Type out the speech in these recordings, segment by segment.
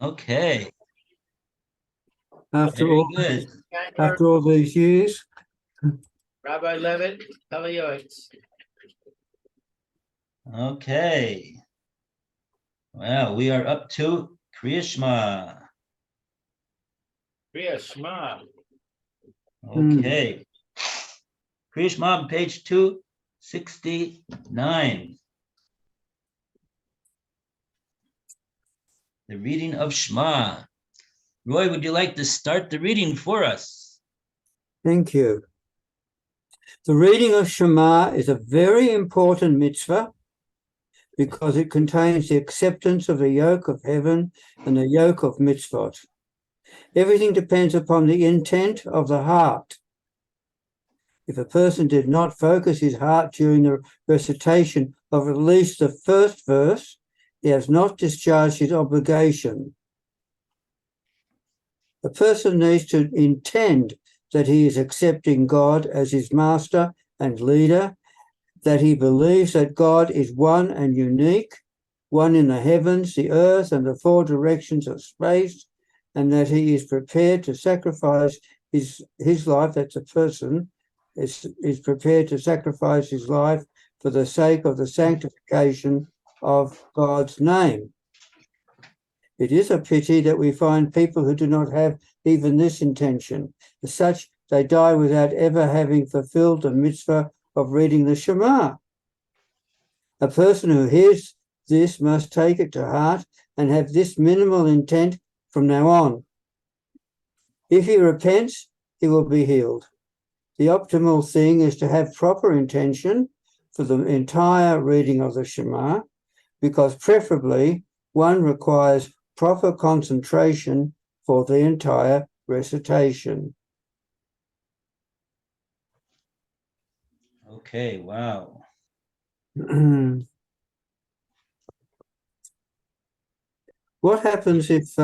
Okay. After Very all, good. after all these years. Rabbi Levitt, Pele Yoetz. Okay. Well, we are up to Kriya Shema. Shema. Okay. Kriya Shema on page 269. The reading of Shema. Roy, would you like to start the reading for us? Thank you. The reading of Shema is a very important mitzvah because it contains the acceptance of the yoke of heaven and the yoke of mitzvot. Everything depends upon the intent of the heart. If a person did not focus his heart during the recitation of at least the first verse, he has not discharged his obligation. A person needs to intend that he is accepting God as his master and leader, that he believes that God is one and unique, one in the heavens, the earth, and the four directions of space, and that he is prepared to sacrifice his life, that's a person, is prepared to sacrifice his life for the sake of the sanctification of God's name. It is a pity that we find people who do not have even this intention. As such, they die without ever having fulfilled the mitzvah of reading the Shema. A person who hears this must take it to heart and have this minimal intent from now on. If he repents, he will be healed. The optimal thing is to have proper intention for the entire reading of the Shema, because preferably one requires proper concentration for the entire recitation. Okay, wow. What happens if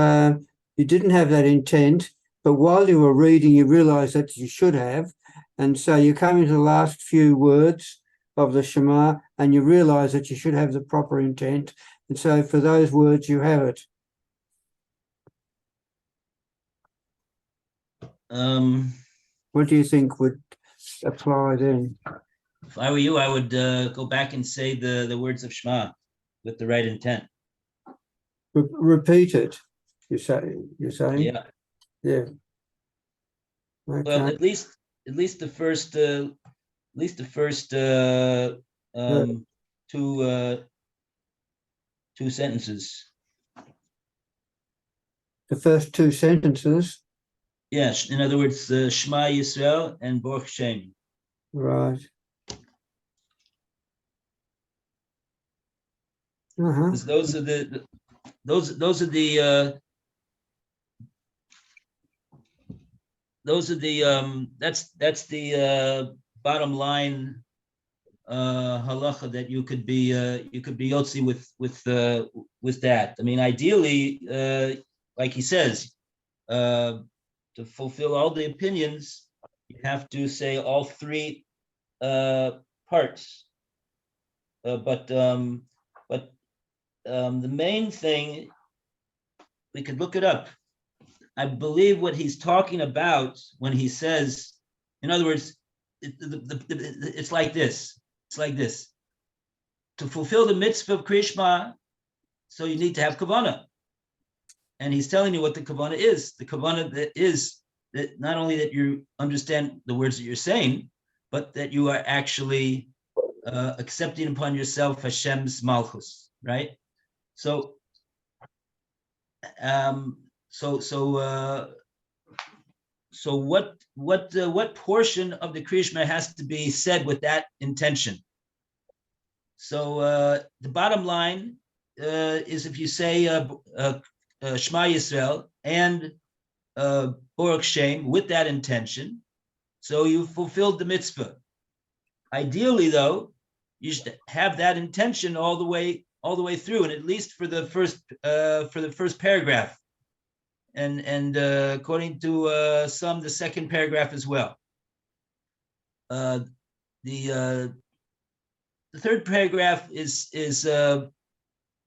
you didn't have that intent, but while you were reading, you realize that you should have, and so you come into the last few words of the Shema and you realize that you should have the proper intent, and so for those words you have it? What do you think would apply then? If I were you, I would go back and say the words of Shema with the right intent. Repeat it. You're saying? Yeah. Yeah. Okay. Well, at least the first two sentences. The first two sentences. Yes, in other words, Shema Yisrael and Baruch Shem. Right. Because those are that's the bottom line halacha that you could be yotzi with that. I mean, ideally, like he says, to fulfill all the opinions, you have to say all three parts. But the main thing, we could look it up. I believe what he's talking about when he says, in other words, it's like this. It's like this. To fulfill the mitzvah of Kriya Shema, so you need to have kavanah. And he's telling you what the kavanah is. The kavanah is that not only that you understand the words that you're saying, but that you are actually accepting upon yourself Hashem's malchus, right? So what portion of the Kriya Shema has to be said with that intention? So the bottom line is if you say Shema Yisrael and Baruch Shem with that intention, so you fulfilled the mitzvah. Ideally, though, you should have that intention all the way through, and at least for the first paragraph, and according to some, the second paragraph as well. The third paragraph is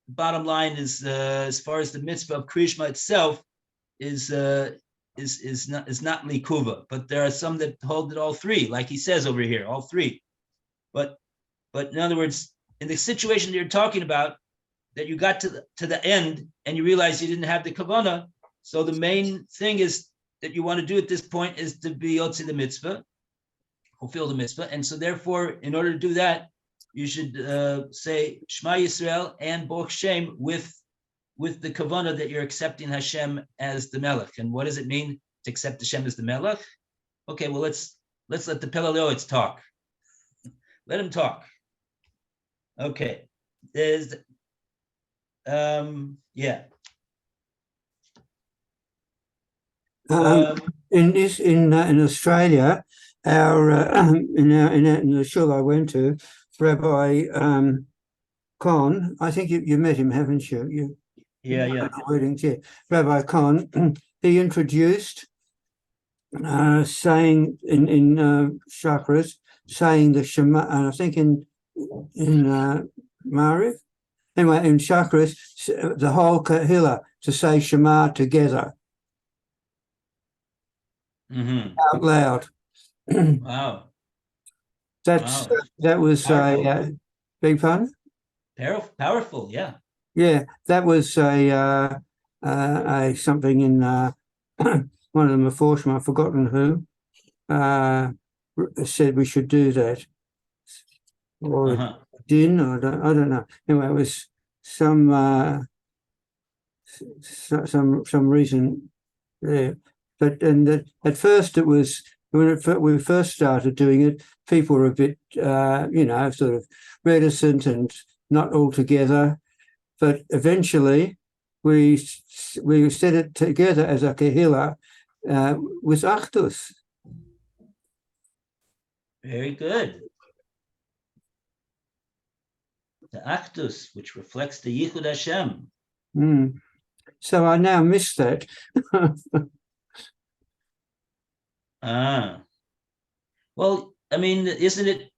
bottom line is, as far as the mitzvah of Krishma itself is not likuva, but there are some that hold it all three, like he says over here, all three. But in other words, in the situation that you're talking about, that you got to the end and you realize you didn't have the kavanah, so the main thing is that you want to do at this point is to be yotzi the mitzvah, fulfill the mitzvah, and so therefore, in order to do that, you should say Shema Yisrael and Baruch Shem with the kavanah that you're accepting Hashem as the Melech. And what does it mean to accept Hashem as the Melech? Okay, well let's let the Pele Yoetz talk. Let him talk. Okay, there's yeah. In Australia, in the shul I went to, Rabbi Kohn, I think you met him, haven't you? Yeah. Rabbi Kohn, he introduced saying in chakras, saying the Shema, and I think in Mariv, anyway, in chakras, the whole kahila to say Shema together. Out loud. Wow. That was powerful. Big pardon? Powerful, yeah. Yeah, that was a something in one of the Meforshim, I've forgotten who, said we should do that, or din, or I don't know. Anyway, it was some reason there. But at first it was, when we first started doing it, people were a bit, sort of reticent and not all together. But eventually we said it together as a kehila with Achdus. Very good. The Achdus, which reflects the Yichud Hashem. So I now miss that. Well, I mean, isn't it?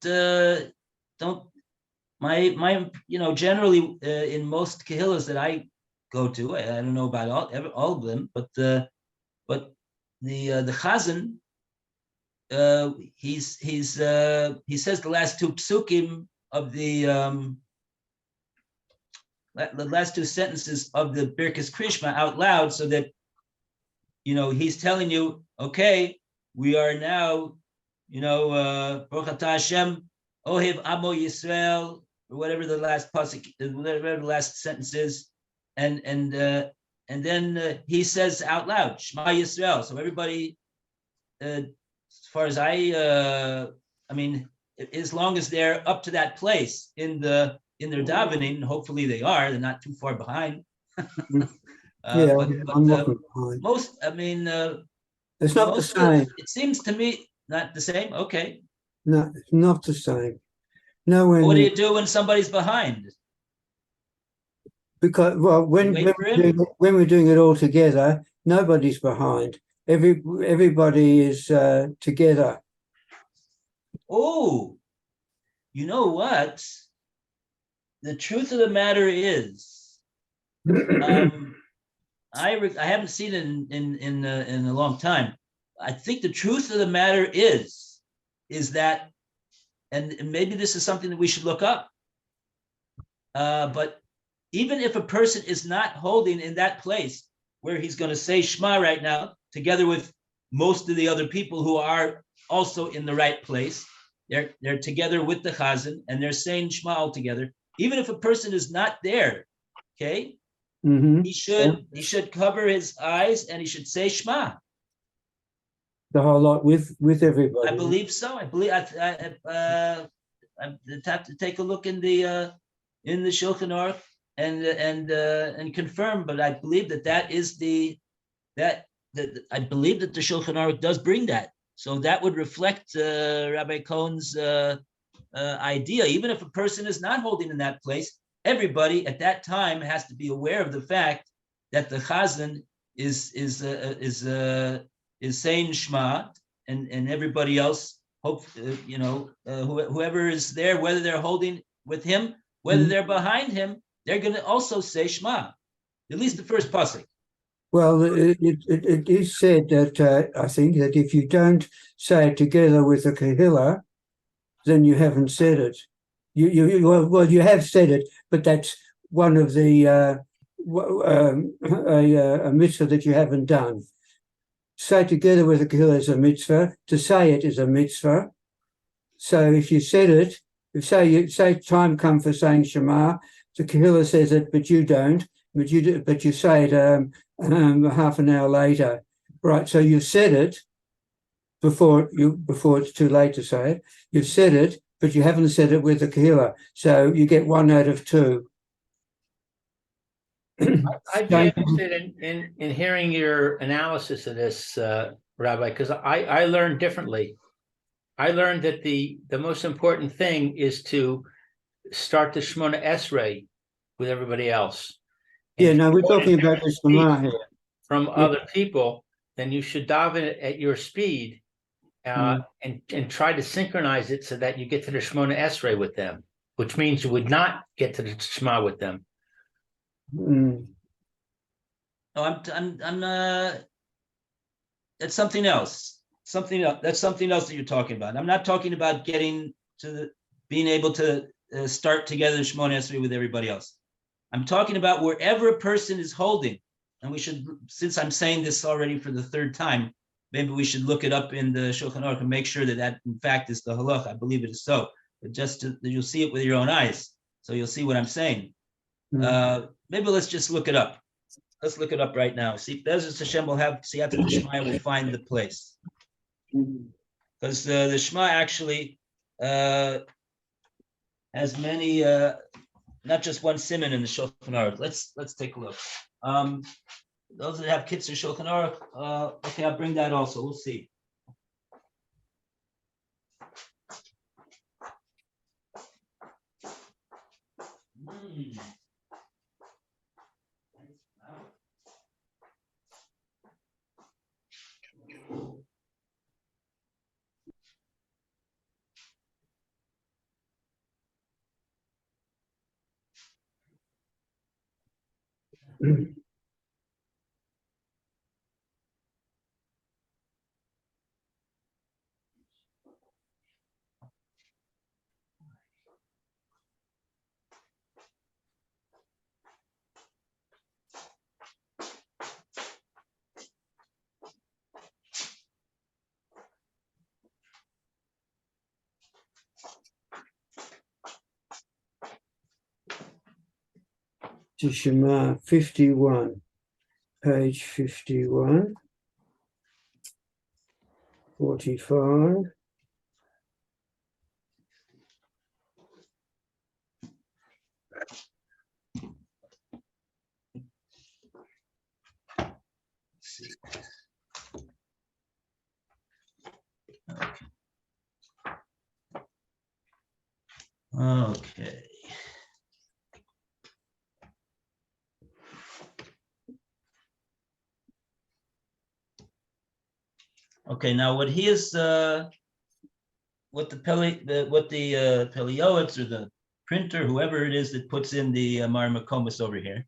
Generally in most kehilas that I go to, I don't know about all of them, but the Chazan, he says the last two psukim of the last two sentences of the Birkas Krishma out loud, so that he's telling you, okay, we are now, Baruch Atah Hashem, Ohev Amo Yisrael, or whatever the last pasuk, whatever the last sentence is, and then he says out loud, Shema Yisrael. So everybody, as far as as long as they're up to that place in their davening, hopefully they're not too far behind. I'm not behind. Most, it's not the same. It seems to me not the same. Okay. No, it's not the same. No. What do you do when somebody's behind? Because when we're doing it all together, nobody's behind. Everybody is together. Oh, you know what? The truth of the matter is, I haven't seen it in a long time. I think the truth of the matter is that, and maybe this is something that we should look up. But even if a person is not holding in that place where he's going to say Shema right now, together with most of the other people who are also in the right place, they're together with the Chazan and they're saying Shema all together. Even if a person is not there, okay, he should cover his eyes and he should say Shema. The whole lot with everybody. I believe so. I believe I have to take a look in the Shulchan Aruch and confirm. But I believe that is I believe that the Shulchan Aruch does bring that. So that would reflect Rabbi Cohn's idea. Even if a person is not holding in that place, everybody at that time has to be aware of the fact that the Chazan is saying Shema, and everybody else, whoever is there, whether they're holding with him, whether they're behind him, they're going to also say Shema, at least the first pasuk. Well, it is said that I think that if you don't say it together with the Kehillah, then you haven't said it. Well, you have said it, but that's one of the a mitzvah that you haven't done. Say together with the Kehillah is a mitzvah. To say it is a mitzvah. So if you said it, if say time come for saying Shema, the Kehillah says it, but you don't. But you say it half an hour later, right? So you said it before it's too late to say it. You've said it, but you haven't said it with the Kehillah. So you get 1 out of 2. I'd be interested in hearing your analysis of this, Rabbi, because I learned differently. I learned that the most important thing is to start the Shemona Esrei with everybody else. Yeah, no, we're talking about the Shema here. From other people, then you should daven it at your speed and try to synchronize it so that you get to the Shemona Esrei with them, which means you would not get to the Shema with them. Mm. No, that's something else. That's something else that you're talking about. I'm not talking about getting to being able to start together the Shemona Esrei with everybody else. I'm talking about wherever a person is holding, and we should, since I'm saying this already for the third time, maybe we should look it up in the Shulchan Aruch and make sure that in fact is the halach. I believe it is so, but you'll see it with your own eyes, so you'll see what I'm saying. Maybe let's just look it up. Let's look it up right now. See, Bezos Hashem will have Siyata D'Shmaya will find the place, because the Shema actually has many. Not just one siman in the Shulchan Aruch. Let's take a look. Those that have Kitzur Shulchan Aruch, okay, I'll bring that also. We'll see. To Shema 51, page 51, 45. Okay. Okay, now what he is, what the Pele Yoetz or the printer, whoever it is that puts in the Mar Makomis over here,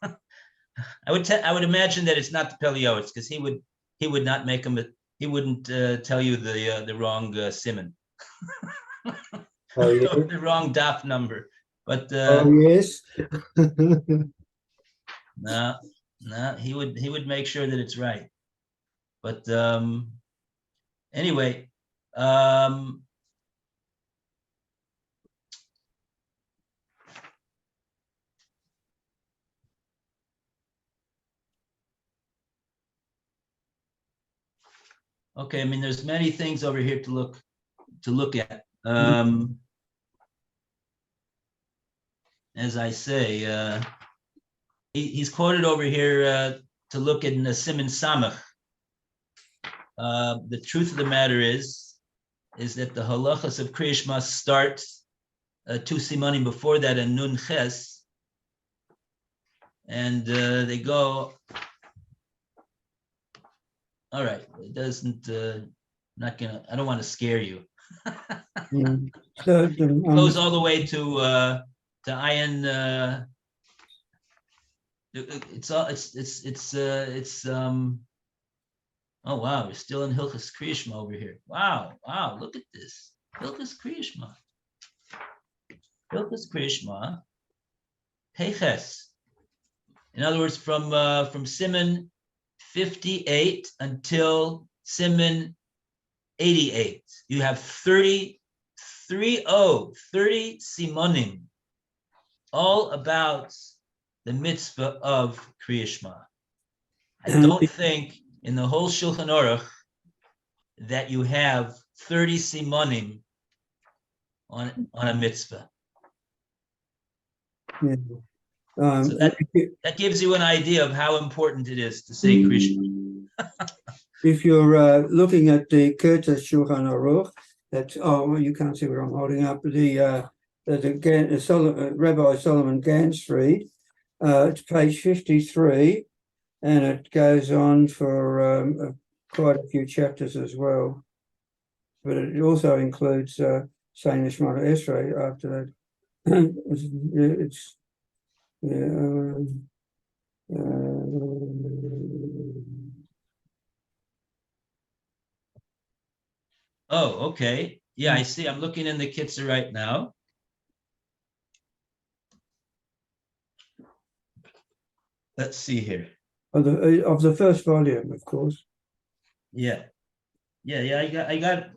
I would imagine that it's not the Pele Yoetz, because he would not make him. He wouldn't tell you the wrong simon, Oh, yeah. the wrong daf number. But Oh, yes. no, he would make sure that it's right. But anyway, okay. I mean, there's many things over here to look at. As I say, he's quoted over here to look at Simon Samach. The truth of the matter is that the halachas of Kriya Shema start 2 simanim before that in Nun Ches, and they go. All right, it doesn't. Not gonna. I don't want to scare you. So, It goes all the way to to ayin. It's oh wow, we're still in Hilchas Kriyishma over here. Wow, look at this. Hilchas Kriyishma. Hilchas Kriyishma. Peches. In other words, from Siman 58 until Siman 88, you have 30 simonim, all about the mitzvah of Kriyishma. I don't think in the whole Shulchan Aruch that you have 30 simonim on a mitzvah. Yeah. So that gives you an idea of how important it is to say Kriyishma. If you're looking at the Kurtas Shulchan Aruch, that's you can't see what I'm holding up. Rabbi Solomon Gansfried, it's page 53, and it goes on for quite a few chapters as well. But it also includes saying the Shema Esrei after that. It's Oh, okay. Yeah, I see. I'm looking in the Kitzur right now. Let's see here. of the first volume, of course. Yeah. I got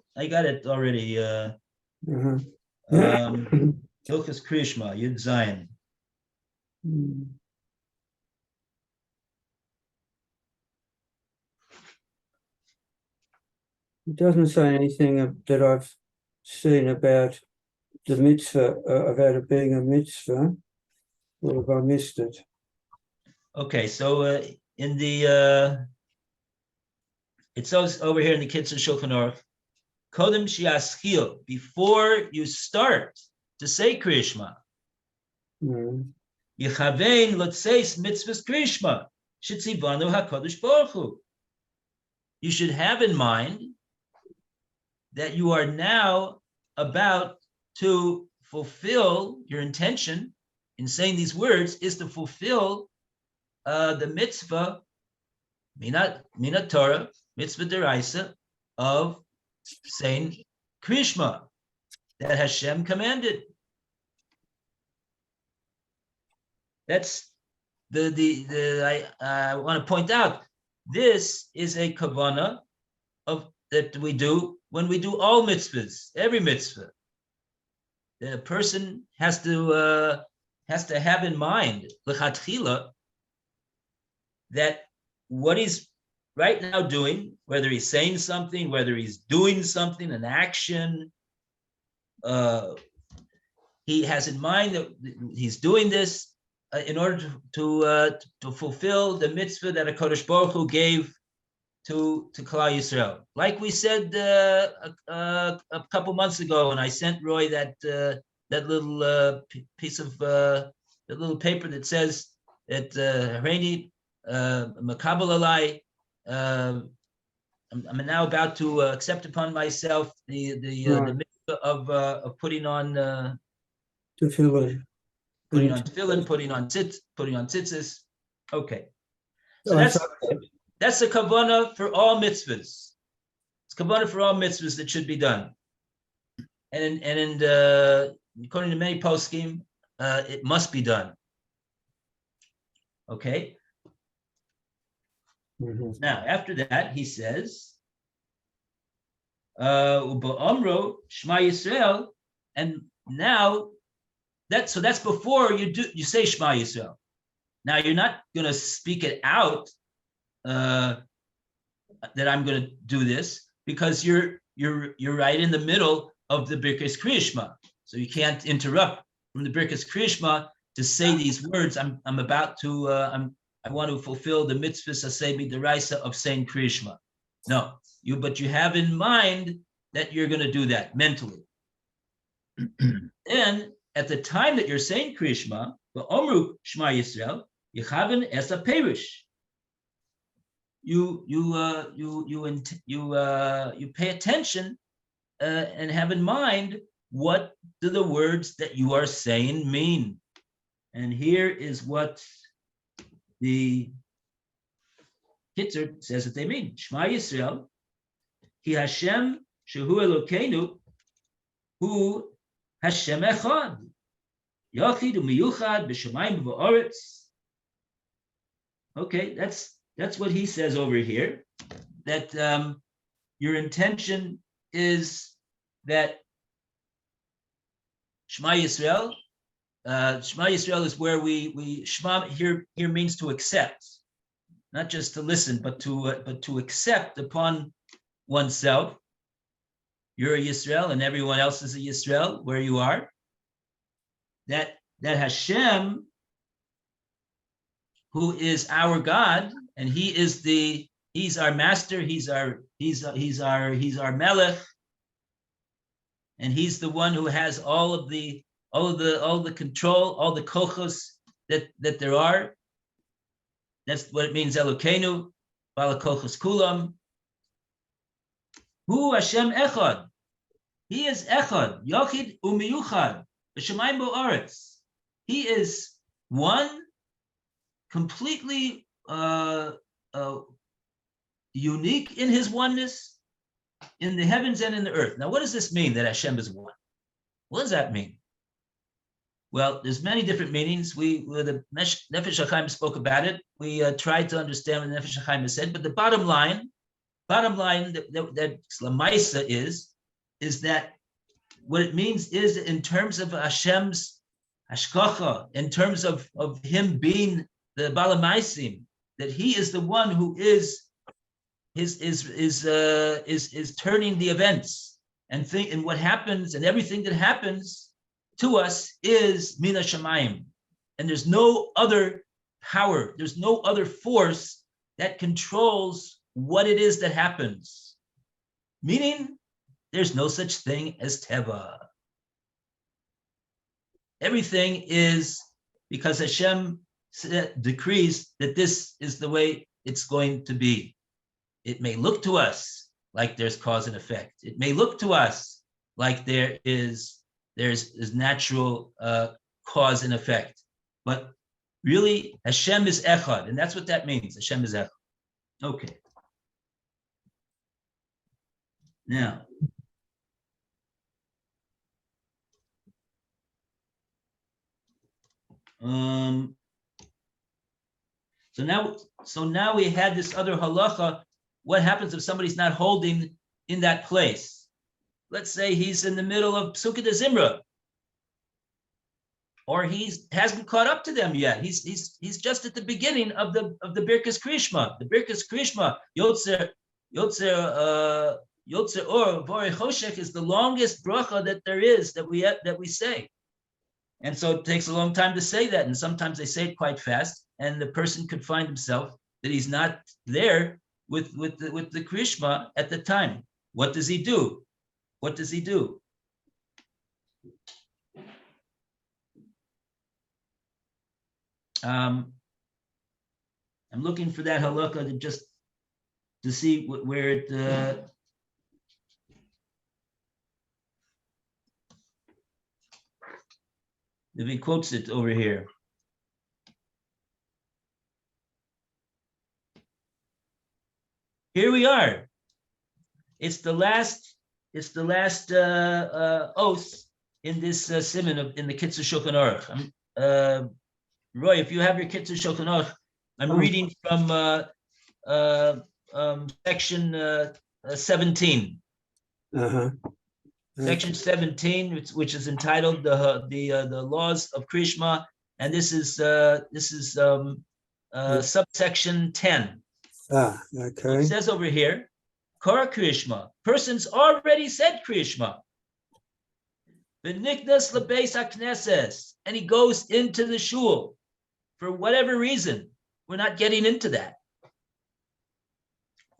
it already. Hilchas Kriyishma, Yud Zayin. It doesn't say anything that I've seen about the mitzvah, about it being a mitzvah, or have I missed it? Okay, so in the it says over here in the Kitzur Shulchan Aruch, Kodem Shiaschil, before you start to say Kriyishma, Yechavein Lotzeis Mitzvahs Kriyishma, Shitzivanu HaKadosh Baruch Hu. You should have in mind that you are now about to fulfill your intention in saying these words is to fulfill the mitzvah, Minat Torah, mitzvah deraisa, of saying Kriyishma that Hashem commanded. That's I want to point out, this is a kavanah that we do when we do all mitzvahs, every mitzvah. The person has to have in mind l'chatchila that what he's right now doing, whether he's saying something, whether he's doing something, an action, he has in mind that he's doing this in order to fulfill the mitzvah that HaKadosh Baruch Hu gave to Klal Yisrael. Like we said a couple months ago, and I sent Roy that little piece of that little paper that says that Hareini Makabel Alai, I'm now about to accept upon myself the mitzvah of putting on Tefillin, putting on tzitzis. Okay, so that's a kavanah for all mitzvahs. It's kavanah for all mitzvahs that should be done. And according to many poskim, it must be done. Okay. Now, after that, he says, "Uba'amro Shema Yisrael," and now that's before you say Shema Yisrael. Now you're not going to speak it out that I'm going to do this, because you're right in the middle of the Birkas Kriyishma, so you can't interrupt from the Birkas Kriyishma to say these words. I'm about to I want to fulfill the mitzvahs aseh b'deraisa of saying Kriyishma. No, but you have in mind that you're going to do that mentally. And at the time that you're saying Kriyishma, v'omru Shema Yisrael, Yechaven es perush. You pay attention and have in mind what do the words that you are saying mean? And here is what the Kitzer says that they mean. Shema Yisrael, Ki Hashem Shehu Elokeinu, Hu Hashem Echad, Yachid Umiyuchad B'Shamayim V'Oretz. Okay, that's what he says over here. That your intention is that Shema Yisrael. Shema Yisrael is where we Shema here means to accept, not just to listen, but to accept upon oneself. You're a Yisrael, and everyone else is a Yisrael where you are. That Hashem, who is our God, and He's our master, He's our Melech, and He's the one who has all the control, all the kochos that there are. That's what it means, Elokeinu, Bala kochos kulam. Hu Hashem Echad. He is Echad, Yochid Umiyuchad, B'Shamayim Bo'aretz. He is one, completely unique in his oneness, in the heavens and in the earth. Now, what does this mean, that Hashem is one? What does that mean? Well, there's many different meanings. The Nefesh HaChaim spoke about it. We tried to understand what the Nefesh HaChaim has said, but the bottom line that Lamaisa is that what it means is in terms of Hashem's hashkacha, in terms of him being the Balamaisim, that he is the one who is turning the events and what happens, and everything that happens to us is Mina Shamayim. And there's no other power, there's no other force that controls what it is that happens. Meaning, there's no such thing as Teva. Everything is because Hashem decrees that this is the way it's going to be. It may look to us like there's cause and effect. It may look to us like there's natural cause and effect. But really, Hashem is Echad, and that's what that means. Hashem is Echad. Okay. Now, so now we had this other halacha. What happens if somebody's not holding in that place? Let's say he's in the middle of Psukkah de Zimra, or he hasn't caught up to them yet. He's just at the beginning of the Birkas Krishma. The Birkas Krishma, Yoetz Or Vorei Choshech, is the longest bracha that there is that we say. And so it takes a long time to say that, and sometimes they say it quite fast, and the person could find himself that he's not there with the Krishma at the time. What does he do? What does he do? I'm looking for that halakha to see where it. If he quotes it over here. Here we are. It's the last oath in this siman in the Kitzur Shulchan Aruch. Roy, if you have your Kitzur Shulchan Aruch, I'm reading from section 17. Section 17, which is entitled the laws of Krishma, and this is subsection 10. Okay. It says over here, Kora Krishma, persons already said Krishma. V'niknas lebeis hakneses, and he goes into the shul for whatever reason. We're not getting into that.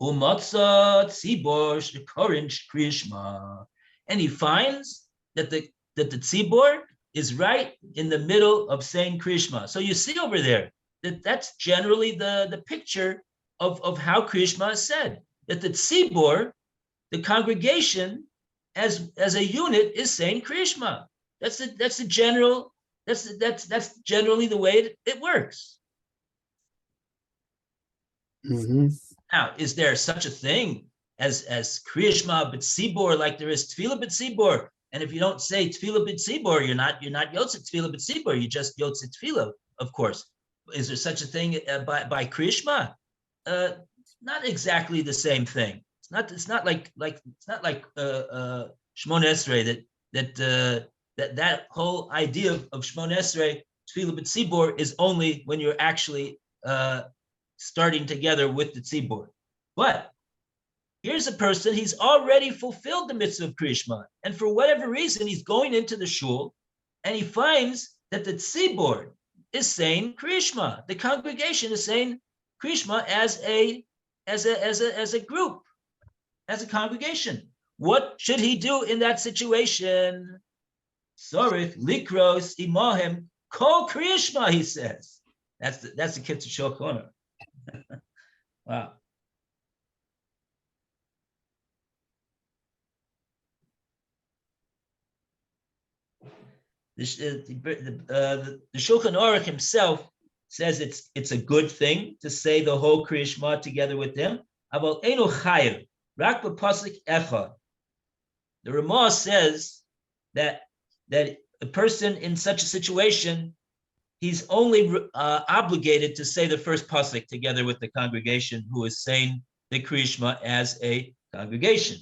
Umatzah tzibor shekorin Krishma. And he finds that the tzibor is right in the middle of saying Krishma. So you see over there that's generally the picture of how Krishma is said. That the tzibor, the congregation, as a unit is saying Kriya Shema. That's generally the way it works. Mhm. Now, is there such a thing as Kriya Shema b'tzibor, like there is Tefillah b'tzibor? And if you don't say Tefillah b'tzibor, you're not Yoetz Tefillah b'tzibor. You just Yoetz Tefillah, of course. Is there such a thing by Kriya Shema? Not exactly the same thing. It's not like Shmona Esrei that whole idea of Shmona Esrei Tefillah b'tzibor is only when you're actually starting together with the tzibor. But here's a person, he's already fulfilled the mitzvah of Kriya Shema, and for whatever reason, he's going into the shul, and he finds that the tzibor is saying Kriya Shema. The congregation is saying Kriya Shema as a group, as a congregation. What should he do in that situation? Sorich likros imohem kol Kriya Shema, he says. That's the Kitzur Shulchan Aruch. Wow. The Shulchan Aruch himself says it's a good thing to say the whole Kriya Shema together with them. Aval einu chayev rak b'pasuk echad. The Ramah says that a person in such a situation, he's only obligated to say the first pasuk together with the congregation who is saying the Kriya Shema as a congregation.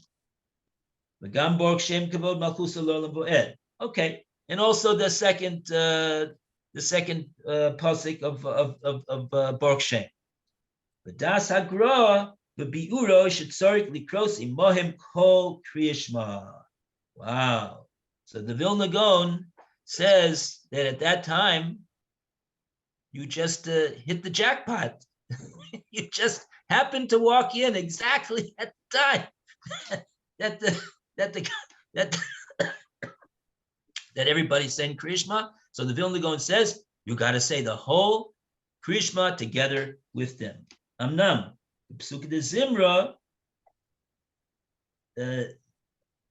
Okay, and also the second pasuk of Baruch Shem. V'das hagra v'biuro shetzorik likros imohim kol Kriya Shema. Wow. So the Vilna Gaon says that at that time, you just hit the jackpot. You just happened to walk in exactly at the time that everybody's saying Kriya Shema. So the Vilna Gaon says you got to say the whole Kriya Shema together with them. Amnam, Psuke de Zimra,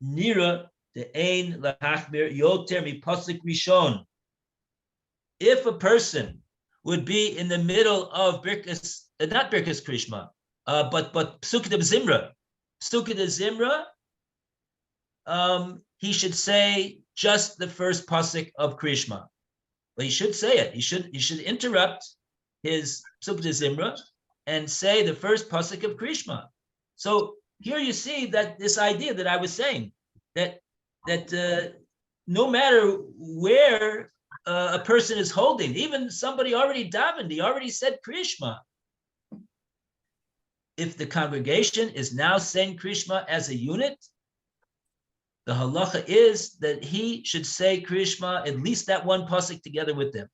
Nira the Ein Lahachmir Yoter Mi Pasuk Rishon. If a person would be in the middle of Birkas, not Birkas Kriya Shema, but Psuke de Zimra. Psuke de Zimra, he should say just the first pasuk of Kriya Shema. But he should say it. He should interrupt his Psuke de Zimra and say the first pasuk of Kriya Shema. So here you see that this idea that I was saying, that no matter where a person is holding, even somebody already davened, he already said Kriya Shema. If the congregation is now saying Kriya Shema as a unit, the halacha is that he should say Kriya Shema, at least that one pasuk together with them.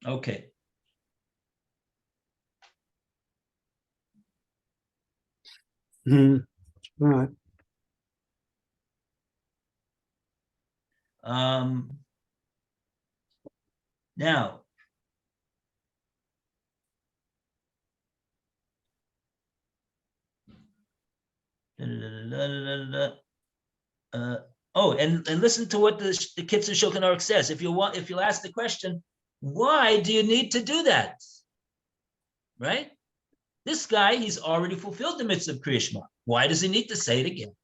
Okay. Right. Now, and listen to what the Kitzur Shulchan Aruch says. If you'll ask the question, why do you need to do that? Right? This guy, he's already fulfilled the mitzvah of Kriya Shema. Why does he need to say it again?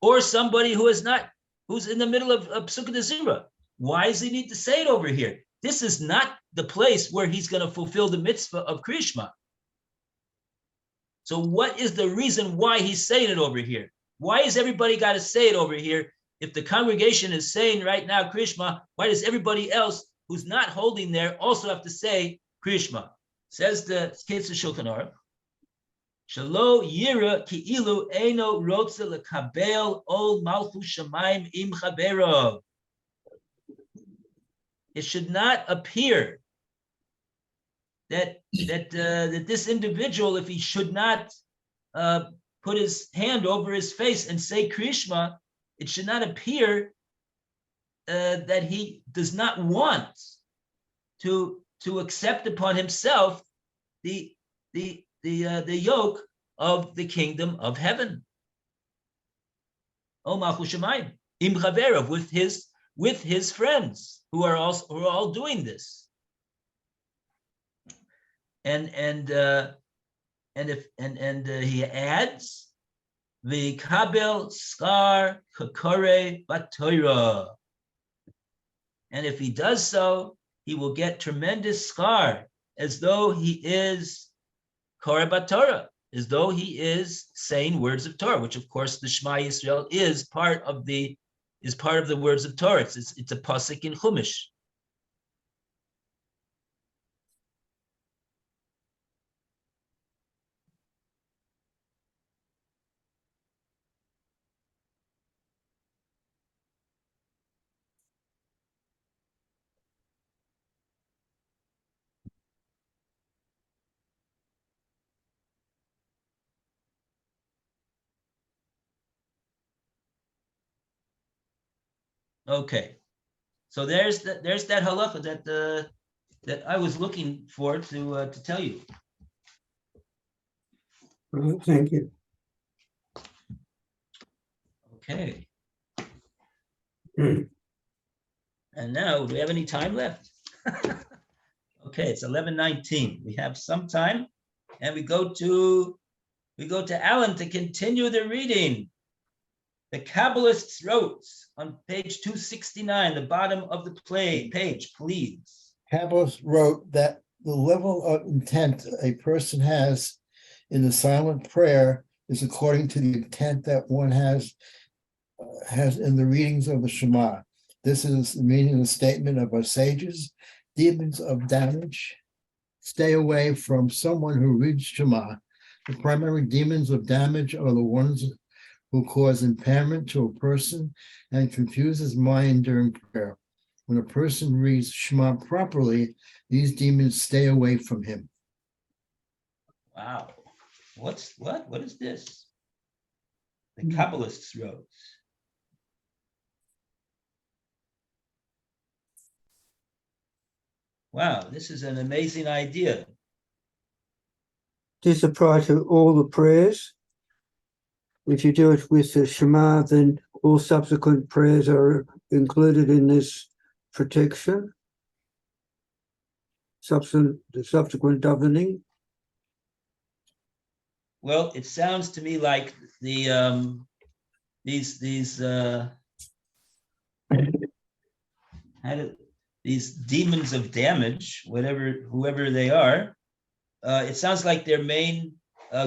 Or somebody who's in the middle of Psuke de Zimra. Why does he need to say it over here? This is not the place where he's going to fulfill the mitzvah of Kriya Shema. So what is the reason why he's saying it over here? Why is everybody got to say it over here? If the congregation is saying right now Kriya Shema, why does everybody else who's not holding there also have to say Kriya Shema? Says the Kitzur Shulchan Aruch, Shalo yira ki'ilu eino rotze lekabel ol malchus shamayim im chavero. It should not appear that this individual, if he should not put his hand over his face and say Kriya Shema, it should not appear that he does not want to to accept upon himself the yoke of the kingdom of heaven. O Malchus Shemayim, im chaverov, with his friends who are all doing this. And he adds, v'kabel skar kakore b'Torah. And if he does so, he will get tremendous scar, as though he is kore b'Torah, as though he is saying words of Torah, which of course the Shema Yisrael is part of the words of Torah. It's a pasuk in Chumash. Okay, so there's that halacha that I was looking for to tell you. Well, thank you. Okay. And now, do we have any time left? Okay, it's 11:19. We have some time, and we go to Alan to continue the reading. The Kabbalists wrote on page 269, the bottom of the page, please. Kabbalists wrote that the level of intent a person has in the silent prayer is according to the intent that one has in the readings of the Shema. This is the meaning of the statement of our sages. Demons of damage, stay away from someone who reads Shema. The primary demons of damage are the ones who cause impairment to a person and confuse his mind during prayer. When a person reads Shema properly, these demons stay away from him. Wow. What is this? The Kabbalists wrote. Wow, this is an amazing idea. Does it apply to all the prayers? If you do it with the Shema, then all subsequent prayers are included in this protection. The subsequent davening. Well, it sounds to me like the these demons of damage, whoever they are, it sounds like their main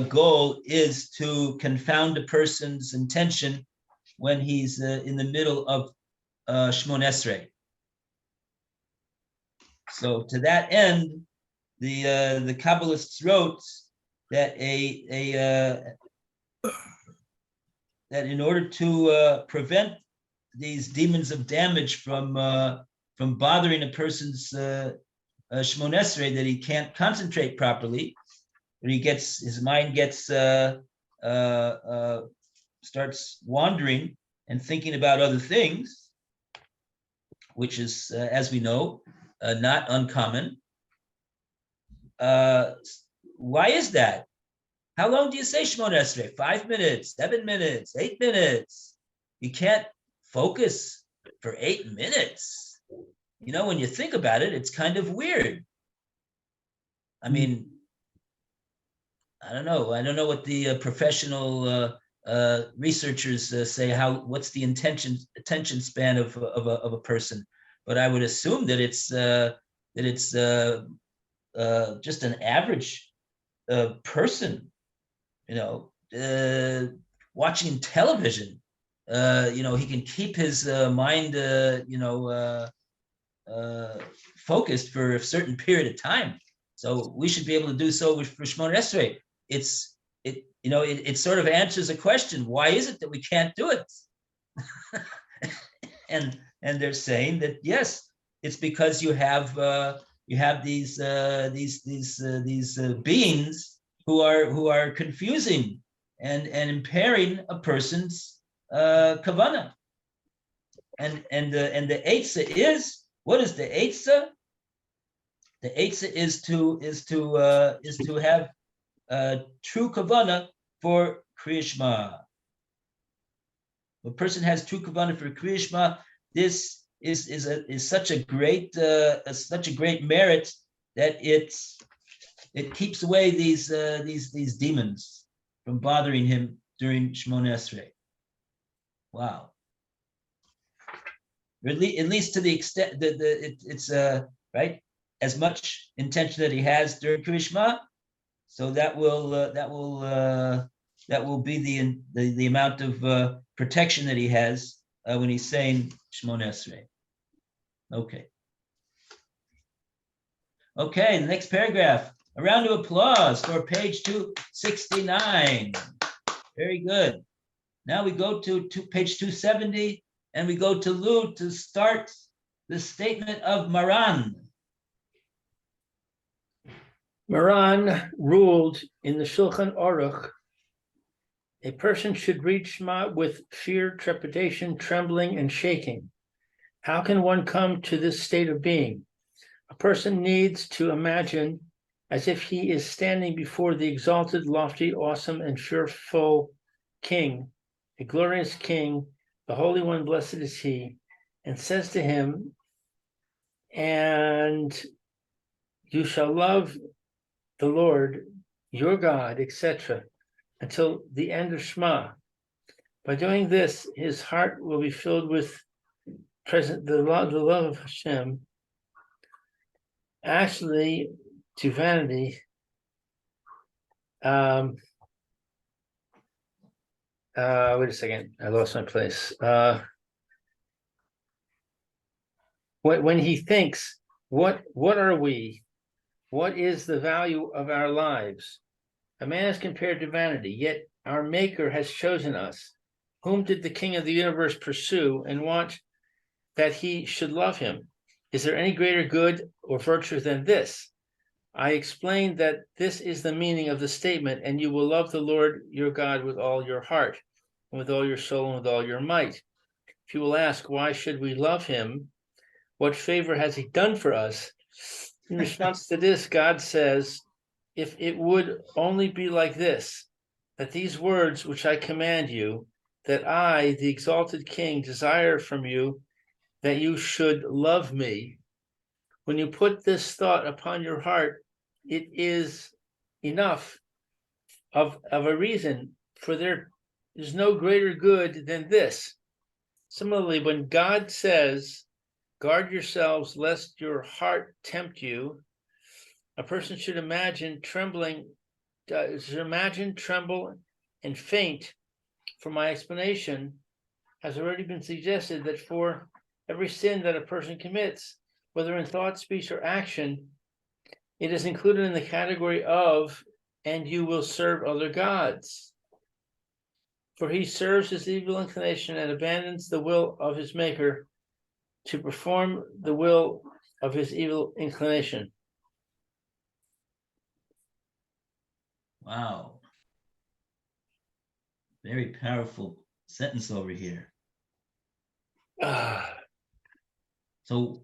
goal is to confound a person's intention when he's in the middle of Shmon Esrei. So to that end, the Kabbalists wrote that that in order to prevent these demons of damage from bothering a person's Shmon Esrei, that he can't concentrate properly, that his mind starts wandering and thinking about other things, which is, as we know, not uncommon. Why is that? How long do you say Shmon Esrei? 5 minutes, 7 minutes, 8 minutes. You can't focus for 8 minutes. You know, when you think about it, it's kind of weird. I mean, I don't know what the professional researchers say. What's the attention span of a person? But I would assume that it's just an average person, you know, watching television. You know, he can keep his mind, focused for a certain period of time. So we should be able to do so for Shmon Esrei. It sort of answers a question: why is it that we can't do it? and they're saying that yes, it's because you have these beings who are confusing and impairing a person's kavanah. And the eitzah is, what is the eitzah? The eitzah is to have true kavanah for Kriya Shema. A person has true kavanah for Kriya Shema. This is such a great merit that it keeps away these demons from bothering him during Shemona Esrei. Wow. At least to the extent that it's right, as much intention that he has during Kriya Shema, so that will be the amount of protection that he has when he's saying Shemona Esrei. Okay. Okay, the next paragraph. A round of applause for page 269. Very good. Now we go to page 270, and we go to Lu to start the statement of Maran. Maran ruled in the Shulchan Aruch, a person should read Shema with fear, trepidation, trembling, and shaking. How can one come to this state of being? A person needs to imagine as if he is standing before the exalted, lofty, awesome, and fearful King, a glorious King, the Holy One, blessed is He, and says to him, and you shall love the Lord, your God, etc., until the end of Shema. By doing this, his heart will be filled with the love of Hashem. Actually, to vanity, wait a second, I lost my place. When he thinks, what are we? What is the value of our lives? A man is compared to vanity, yet our Maker has chosen us. Whom did the King of the universe pursue and want that he should love him? Is there any greater good or virtue than this? I explained that this is the meaning of the statement, and you will love the Lord your God with all your heart, and with all your soul, and with all your might. If you will ask, why should we love him? What favor has he done for us? In response to this, God says, if it would only be like this, that these words which I command you, that I, the exalted King, desire from you, that you should love me. When you put this thought upon your heart, it is enough of a reason, for there is no greater good than this. Similarly, when God says, guard yourselves lest your heart tempt you, a person should imagine, tremble, and faint. For my explanation has already been suggested that for every sin that a person commits, whether in thought, speech, or action, it is included in the category of, and you will serve other gods. For he serves his evil inclination and abandons the will of his Maker to perform the will of his evil inclination. Wow. Very powerful sentence over here. So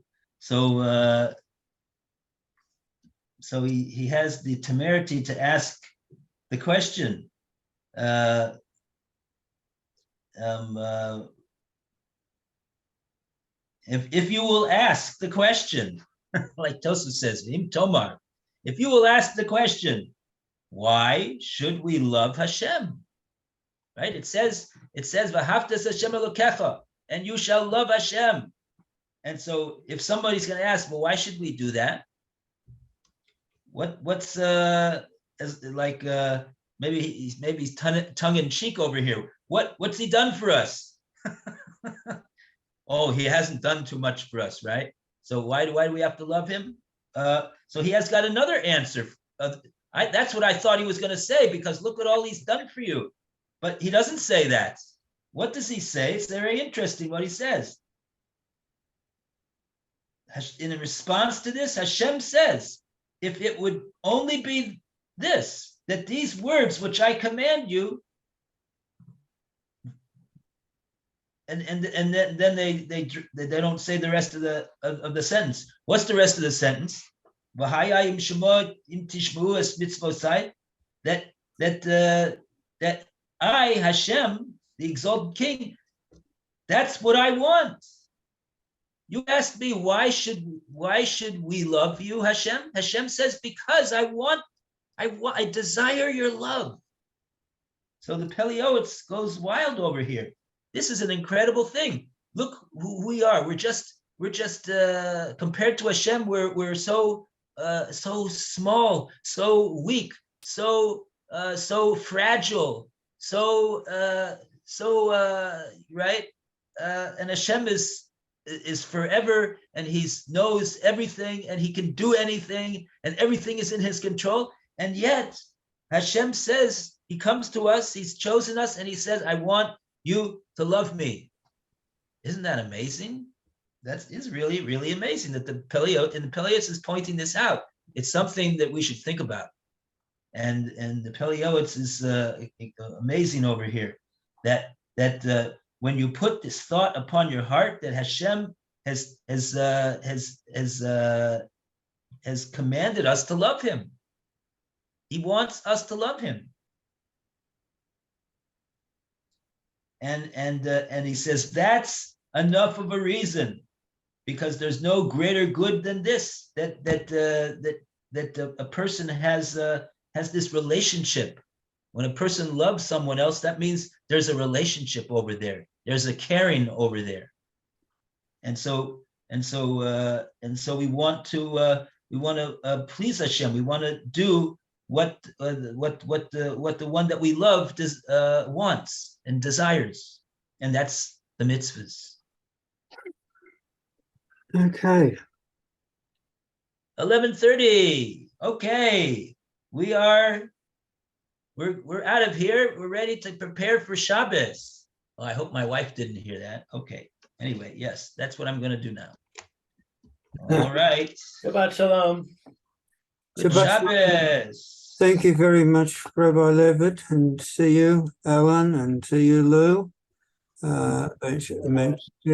he has the temerity to ask the question. If you will ask the question, like Tosaf says, Im Tomar, if you will ask the question, why should we love Hashem? Right? It says, V'haftas Hashem Elokecha, and you shall love Hashem. And so if somebody's going to ask, well, why should we do that? What's maybe he's tongue in cheek over here. What's he done for us? Oh, he hasn't done too much for us, right? So why do we have to love him? So he has got another answer. That's what I thought he was going to say, because look what all he's done for you. But he doesn't say that. What does he say? It's very interesting what he says. In response to this, Hashem says, if it would only be this, that these words which I command you, and then they don't say the rest of the sentence. What's the rest of the sentence? v'hayayim shemot im tishmu es mitzvosai, that I, Hashem, the exalted King, that's what I want. You asked me, why should we love you, Hashem? Hashem says, because I desire your love. So the Pele Yoetz goes wild over here. This is an incredible thing. Look who we are. We're just compared to Hashem, we're so small, so weak, so fragile, right? And Hashem is forever, and he knows everything, and he can do anything, and everything is in his control. And yet Hashem says, he comes to us, he's chosen us, and he says, I want you to love me. Isn't that amazing? That is really, really amazing that the Pele Yoetz is pointing this out. It's something that we should think about. And the Pele Yoetz is amazing over here, that when you put this thought upon your heart, that Hashem has commanded us to love him. He wants us to love him. And he says that's enough of a reason, because there's no greater good than this, that a person has this relationship. When a person loves someone else, that means there's a relationship over there. There's a caring over there. And so we want to please Hashem. We want to do what the one that we love wants and desires, and that's the mitzvahs. Okay. 11:30. Okay, we're out of here. We're ready to prepare for Shabbos. Well, I hope my wife didn't hear that. Okay. Anyway, yes, that's what I'm going to do now. All right. Shabbat shalom. Good Shabbos. Thank you very much, Rabbi Levitt, and see you, Alan, and see you, Lou.